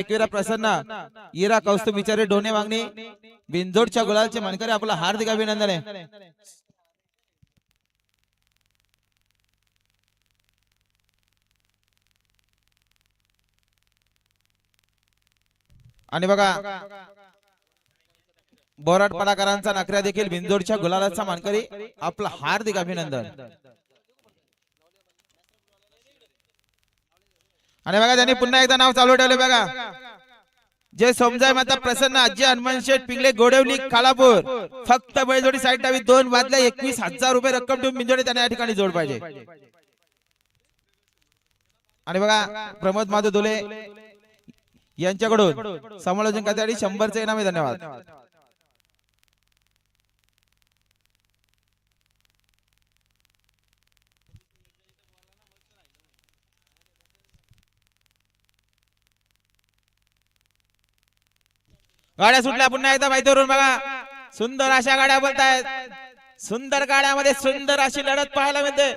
एकविरा प्रसन्न इरा कौस्तुभ विचारे डोने वागणे बिंजोडच्या गुलालचे मानकरी आपला हार्दिक अभिनंदन आहे। आणि बघा बोराट पडाकरांचा नकऱ्या देखील बिंजोडच्या गुलालाचा मानकरी आपला हार्दिक अभिनंदन। आणि बघा त्यांनी पुन्हा एकदा नाव चालू ठेवले बघा जे समजाय माता प्रसन्न आजी हनुमान शेठ पिंगले गोडवली खालापूर फक्त बैलजोडी साईड डावी 2 वाजल्या 21,000 रुपये रक्कम ठेवून बिंजोडी त्यांना या ठिकाणी जोड पाहिजे। आणि बघा प्रमोद माधव धुले यांच्याकडून समालोचन करण्यासाठी 100चे इनाम आहे। धन्यवाद। गाड्या सुटल्या पुन्हा एकदा माहितीवरून बघा सुंदर अशा गाड्या बोलतायत। सुंदर गाड्यामध्ये सुंदर अशी लढत पाहायला मिळते।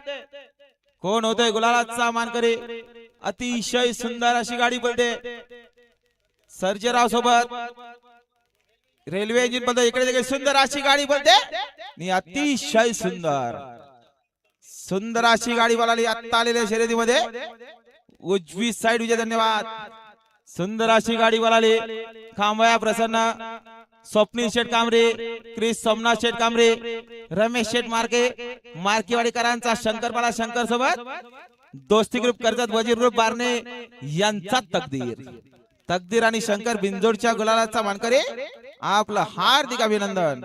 कोण होतोय गुलालाचा मानकरी अतिशय सुंदर अशी गाडी बोलते सर्जेराव सोबत रेल्वे इंजिन बोलतो इकडे देखील सुंदर अशी गाडी बोलते आणि अतिशय सुंदर सुंदर अशी गाडी बोलाली आता आलेल्या शर्यतीमध्ये उजवी साइड विजय। धन्यवाद। सुंदर अशी गाडी बोलाली खांबया प्रसन्न स्वप्नील शेठ कामरे क्रिस सोमनाथ शेठ कामरे रमेश शेठ मार्के मार्केवाडीकरांचा शंकरपाला शंकर सोबत दोस्ती ग्रुप कर्जत वजीर ग्रुप बारणे यांचा तकदीर आणि शंकर बिंजोडच्या गुलालाचा मानकरी आपलं हार्दिक अभिनंदन।